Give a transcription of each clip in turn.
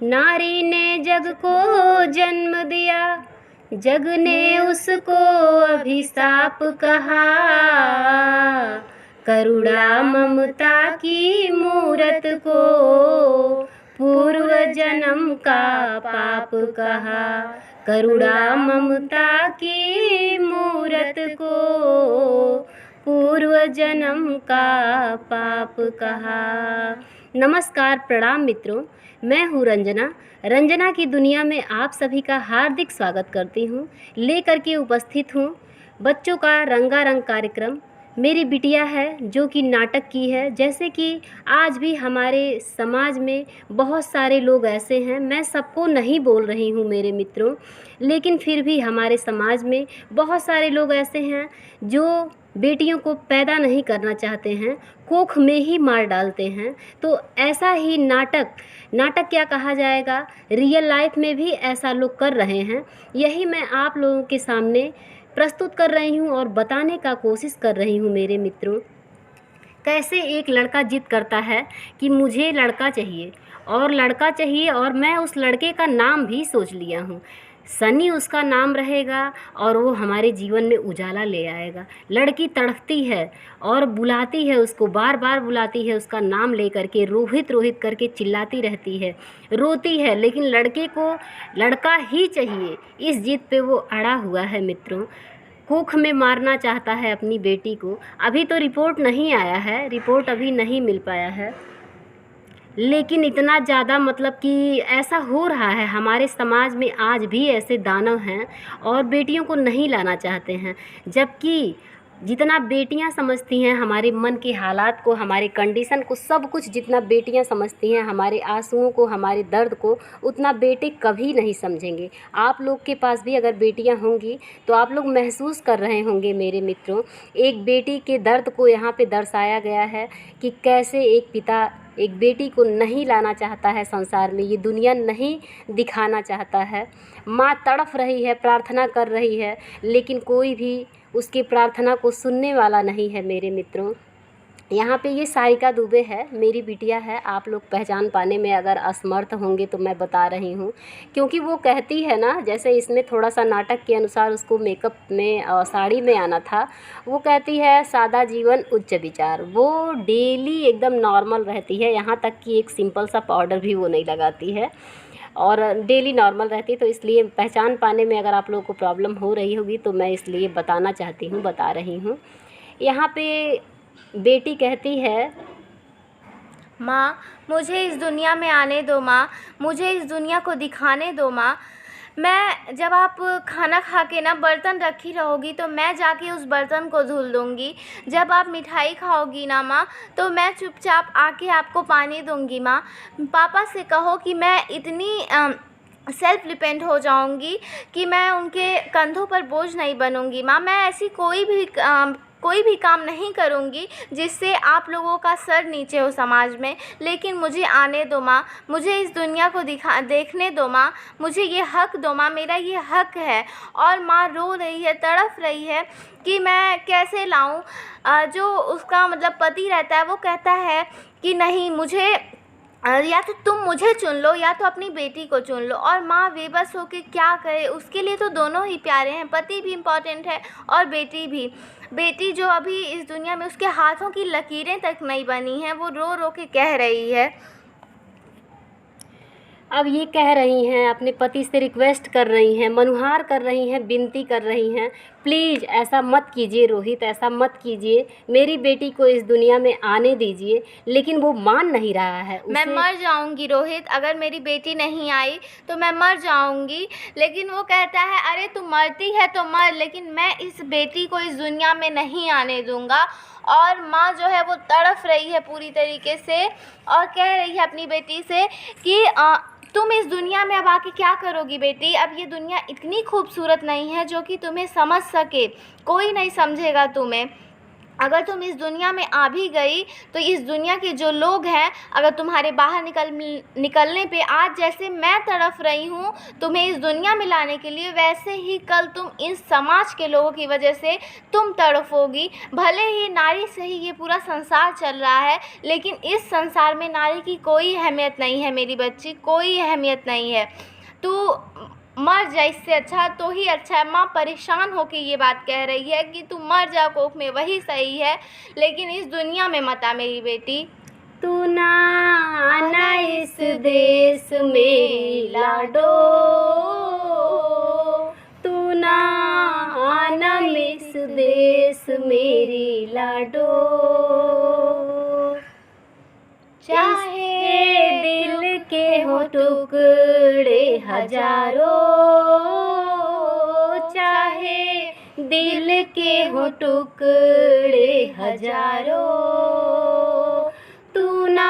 नारी ने जग को जन्म दिया, जग ने उसको अभिशाप कहा। करुणा ममता की मूरत को पूर्व जन्म का पाप कहा। करुणा ममता की मूरत को पूर्व जन्म का पाप कहा। नमस्कार, प्रणाम मित्रों, मैं हूँ रंजना। रंजना की दुनिया में आप सभी का हार्दिक स्वागत करती हूँ। लेकर के उपस्थित हूँ बच्चों का रंगारंग कार्यक्रम। मेरी बिटिया है जो कि नाटक की है। जैसे कि आज भी हमारे समाज में बहुत सारे लोग ऐसे हैं, मैं सबको नहीं बोल रही हूँ मेरे मित्रों, लेकिन फिर भी हमारे समाज में बहुत सारे लोग ऐसे हैं जो बेटियों को पैदा नहीं करना चाहते हैं, कोख में ही मार डालते हैं। तो ऐसा ही नाटक क्या कहा जाएगा, रियल लाइफ में भी ऐसा लोग कर रहे हैं। यही मैं आप लोगों के सामने प्रस्तुत कर रही हूँ और बताने का कोशिश कर रही हूँ मेरे मित्रों। कैसे एक लड़का जिद करता है कि मुझे लड़का चाहिए और मैं उस लड़के का नाम भी सोच लिया हूँ। सनी उसका नाम रहेगा और वो हमारे जीवन में उजाला ले आएगा। लड़की तड़पती है और बुलाती है उसको, बार बार बुलाती है, उसका नाम ले करके रोहित रोहित करके चिल्लाती रहती है, रोती है, लेकिन लड़के को लड़का ही चाहिए। इस जिद पे वो अड़ा हुआ है मित्रों। कोख में मारना चाहता है अपनी बेटी को। अभी तो रिपोर्ट नहीं आया है, रिपोर्ट अभी नहीं मिल पाया है, लेकिन इतना ज़्यादा मतलब कि ऐसा हो रहा है हमारे समाज में। आज भी ऐसे दानव हैं और बेटियों को नहीं लाना चाहते हैं, जबकि जितना बेटियां समझती हैं हमारे मन के हालात को, हमारे कंडीशन को, सब कुछ जितना बेटियां समझती हैं, हमारे आंसुओं को, हमारे दर्द को, उतना बेटे कभी नहीं समझेंगे। आप लोग के पास भी अगर बेटियां होंगी तो आप लोग महसूस कर रहे होंगे मेरे मित्रों। एक बेटी के दर्द को यहाँ पे दर्शाया गया है कि कैसे एक पिता एक बेटी को नहीं लाना चाहता है संसार में, ये दुनिया नहीं दिखाना चाहता है। माँ तड़प रही है, प्रार्थना कर रही है, लेकिन कोई भी उसकी प्रार्थना को सुनने वाला नहीं है मेरे मित्रों। यहाँ पे ये सारिका दुबे है, मेरी बिटिया है। आप लोग पहचान पाने में अगर असमर्थ होंगे तो मैं बता रही हूँ, क्योंकि वो कहती है ना, जैसे इसमें थोड़ा सा नाटक के अनुसार उसको मेकअप में साड़ी में आना था। वो कहती है सादा जीवन उच्च विचार। वो डेली एकदम नॉर्मल रहती है, यहाँ तक कि एक सिंपल सा पाउडर भी वो नहीं लगाती है और डेली नॉर्मल रहती है। तो इसलिए पहचान पाने में अगर आप लोगों को प्रॉब्लम हो रही होगी तो मैं इसलिए बताना चाहती हूँ, बता रही हूँ। यहाँ पे बेटी कहती है, माँ मुझे इस दुनिया में आने दो, माँ मुझे इस दुनिया को दिखाने दो। माँ मैं जब आप खाना खा के ना बर्तन रखी रहोगी तो मैं जाके उस बर्तन को धुल दूँगी। जब आप मिठाई खाओगी ना माँ तो मैं चुपचाप आके आपको पानी दूँगी। माँ पापा से कहो कि मैं इतनी सेल्फ डिपेंड हो जाऊंगी कि मैं उनके कंधों पर बोझ नहीं बनूंगी। माँ मैं ऐसी कोई भी काम नहीं करूंगी जिससे आप लोगों का सर नीचे हो समाज में, लेकिन मुझे आने दो माँ, मुझे इस दुनिया को देखने दो माँ, मुझे ये हक दो माँ, मेरा ये हक है। और माँ रो रही है, तड़फ रही है कि मैं कैसे लाऊं। जो उसका मतलब पति रहता है वो कहता है कि नहीं, मुझे या तो तुम मुझे चुन लो या तो अपनी बेटी को चुन लो। और माँ बेबस होकर क्या करे, उसके लिए तो दोनों ही प्यारे हैं, पति भी इम्पॉर्टेंट है और बेटी भी। बेटी जो अभी इस दुनिया में उसके हाथों की लकीरें तक नहीं बनी हैं, वो रो रो के कह रही है। अब ये कह रही हैं, अपने पति से रिक्वेस्ट कर रही हैं, मनुहार कर रही हैं, विनती कर रही हैं, प्लीज़ ऐसा मत कीजिए रोहित, ऐसा मत कीजिए, मेरी बेटी को इस दुनिया में आने दीजिए। लेकिन वो मान नहीं रहा है। मैं मर जाऊंगी रोहित, अगर मेरी बेटी नहीं आई तो मैं मर जाऊंगी। लेकिन वो कहता है अरे तू मरती है तो मर, लेकिन मैं इस बेटी को इस दुनिया में नहीं आने दूंगा। और माँ जो है वो तड़फ रही है पूरी तरीके से और कह रही है अपनी बेटी से कि तुम इस दुनिया में अब आके क्या करोगी बेटी। अब ये दुनिया इतनी खूबसूरत नहीं है जो कि तुम्हें समझ सके, कोई नहीं समझेगा तुम्हें। अगर तुम इस दुनिया में आ भी गई तो इस दुनिया के जो लोग हैं, अगर तुम्हारे बाहर निकलने पे आज जैसे मैं तड़फ रही हूँ तुम्हें इस दुनिया में लाने के लिए, वैसे ही कल तुम इस समाज के लोगों की वजह से तुम तड़फोगी। भले ही नारी से ही ये पूरा संसार चल रहा है, लेकिन इस संसार में नारी की कोई अहमियत नहीं है मेरी बच्ची, कोई अहमियत नहीं है। तू मर जा, इससे अच्छा तो ही अच्छा है। माँ परेशान होकर ये बात कह रही है कि तू मर जा कोख में, वही सही है, लेकिन इस दुनिया में मत आ मेरी बेटी। तू ना आना इस देश में लाडो, तू ना आना इस देश मेरी लाडो, चाहे दिल के हो टुकड़े हजारों, चाहे दिल के हो टुकड़े हजारों, तू ना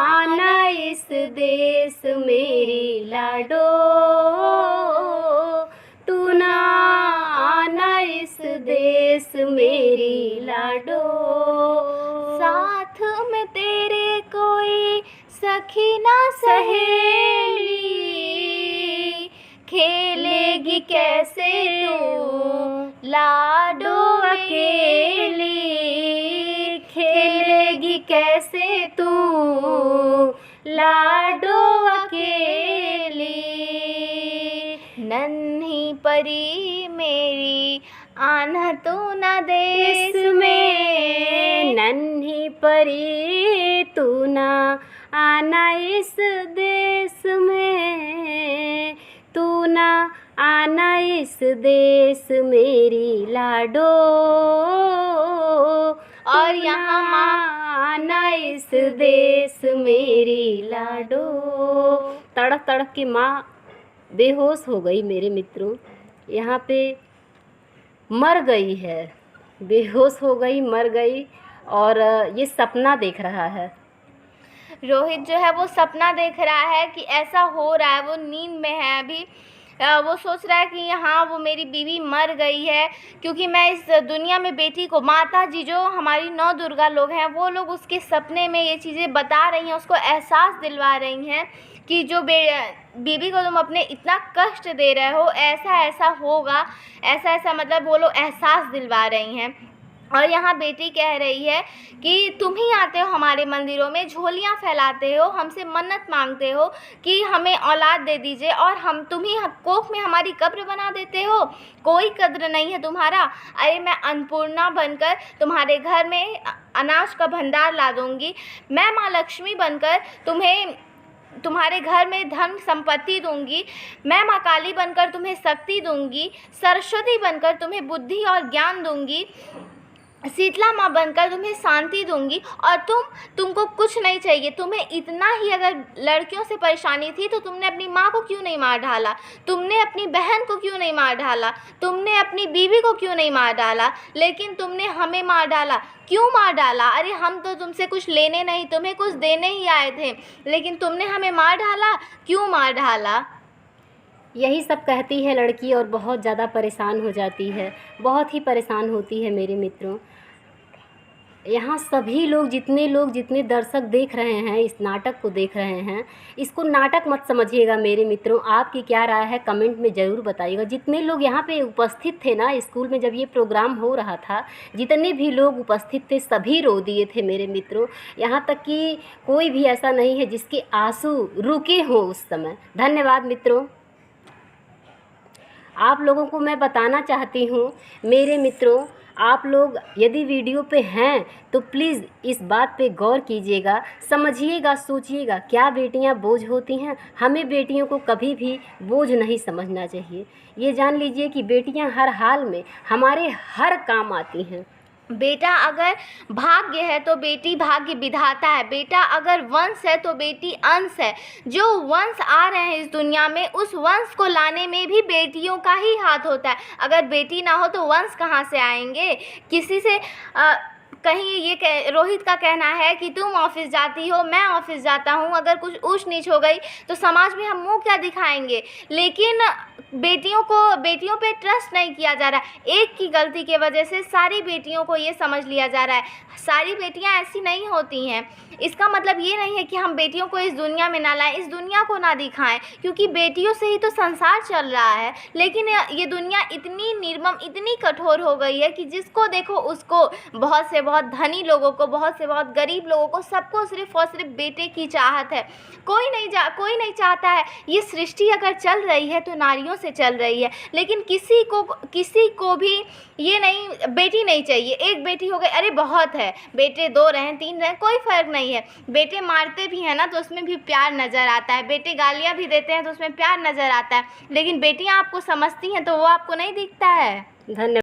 आना इस देश मेरी लाडो, तू ना आना इस देश मेरी लाडो, साथ में तेरे कोई सखी ना सहेली, खेलेगी कैसे तू लाडो अकेली, खेलेगी कैसे तू लाडो अकेली। नन्ही परी मेरी आना तू ना देश में, नन्ही परी तू ना आना इस देश में, तू ना आना इस देश मेरी लाडो, और यहाँ आना इस देश मेरी लाडो। तड़प तड़प के माँ बेहोश हो गई मेरे मित्रों, यहाँ पे मर गई है, बेहोश हो गई, मर गई, और ये सपना देख रहा है। रोहित जो है वो सपना देख रहा है कि ऐसा हो रहा है, वो नींद में है अभी। वो सोच रहा है कि हाँ वो मेरी बीवी मर गई है, क्योंकि मैं इस दुनिया में बेटी को, माता जी जो हमारी 9 दुर्गा लोग हैं वो लोग उसके सपने में ये चीज़ें बता रही हैं, उसको एहसास दिलवा रही हैं कि जो बीवी को तुम अपने इतना कष्ट दे रहे हो, ऐसा ऐसा होगा, ऐसा ऐसा, मतलब वो लोग एहसास दिलवा रही हैं। और यहाँ बेटी कह रही है कि तुम ही आते हो हमारे मंदिरों में, झोलियाँ फैलाते हो, हमसे मन्नत मांगते हो कि हमें औलाद दे दीजिए, और तुम ही कोख में हमारी कब्र बना देते हो, कोई कद्र नहीं है तुम्हारा। अरे मैं अन्नपूर्णा बनकर तुम्हारे घर में अनाज का भंडार ला दूँगी, मैं माँ लक्ष्मी बनकर तुम्हारे घर में धन संपत्ति दूंगी, मैं माँ काली बनकर तुम्हें शक्ति दूंगी, सरस्वती बनकर तुम्हें बुद्धि और ज्ञान दूंगी, शीतला माँ बनकर तुम्हें शांति दूंगी। और तुमको कुछ नहीं चाहिए, तुम्हें इतना ही अगर लड़कियों से परेशानी थी तो तुमने अपनी माँ को क्यों नहीं मार डाला, तुमने अपनी बहन को क्यों नहीं मार डाला, तुमने अपनी बीवी को क्यों नहीं मार डाला, लेकिन तुमने हमें मार डाला। क्यों मार डाला? अरे हम तो तुमसे कुछ लेने नहीं, तुम्हें कुछ देने ही आए थे, लेकिन तुमने हमें मार डाला, क्यों मार डाला? यही सब कहती है लड़की और बहुत ज़्यादा परेशान हो जाती है, बहुत ही परेशान होती है मेरे मित्रों। यहाँ सभी लोग, जितने दर्शक देख रहे हैं, इस नाटक को देख रहे हैं, इसको नाटक मत समझिएगा मेरे मित्रों। आपकी क्या राय है कमेंट में ज़रूर बताइएगा। जितने लोग यहाँ पे उपस्थित थे ना स्कूल में जब ये प्रोग्राम हो रहा था, जितने भी लोग उपस्थित थे सभी रो दिए थे मेरे मित्रों। यहाँ तक कि कोई भी ऐसा नहीं है जिसके आंसू रुके हों उस समय। धन्यवाद मित्रों। आप लोगों को मैं बताना चाहती हूँ मेरे मित्रों, आप लोग यदि वीडियो पे हैं तो प्लीज़ इस बात पे गौर कीजिएगा, समझिएगा, सोचिएगा। क्या बेटियां बोझ होती हैं? हमें बेटियों को कभी भी बोझ नहीं समझना चाहिए। ये जान लीजिए कि बेटियां हर हाल में हमारे हर काम आती हैं। बेटा अगर भाग्य है तो बेटी भाग्य विधाता है, बेटा अगर वंश है तो बेटी अंश है। जो वंश आ रहे हैं इस दुनिया में, उस वंश को लाने में भी बेटियों का ही हाथ होता है। अगर बेटी ना हो तो वंश कहाँ से आएंगे? कहीं ये रोहित का कहना है कि तुम ऑफिस जाती हो, मैं ऑफिस जाता हूँ, अगर कुछ ऊंच नीच हो गई तो समाज में हम मुंह क्या दिखाएंगे। लेकिन बेटियों पे ट्रस्ट नहीं किया जा रहा है। एक की गलती के वजह से सारी बेटियों को ये समझ लिया जा रहा है। सारी बेटियां ऐसी नहीं होती हैं। इसका मतलब ये नहीं है कि हम बेटियों को इस दुनिया में ना लाएं, इस दुनिया को ना दिखाएं, क्योंकि बेटियों से ही तो संसार चल रहा है। लेकिन ये दुनिया इतनी निर्मम, इतनी कठोर हो गई है कि जिसको देखो उसको, बहुत से बहुत धनी लोगों को, बहुत से बहुत गरीब लोगों को, सबको सिर्फ और सिर्फ बेटे की चाहत है। कोई नहीं चाहता है। ये सृष्टि अगर चल रही है तो नारियों से चल रही है। लेकिन किसी को भी ये नहीं, बेटी नहीं चाहिए। एक बेटी हो गई, अरे बहुत है, बेटे 2 रहें 3 रहें कोई फ़र्क नहीं है। बेटे मारते भी हैं ना तो उसमें भी प्यार नज़र आता है, बेटे गालियाँ भी देते हैं तो उसमें प्यार नज़र आता है। लेकिन बेटियाँ आपको समझती हैं तो वो आपको नहीं दिखता है। धन्यवाद।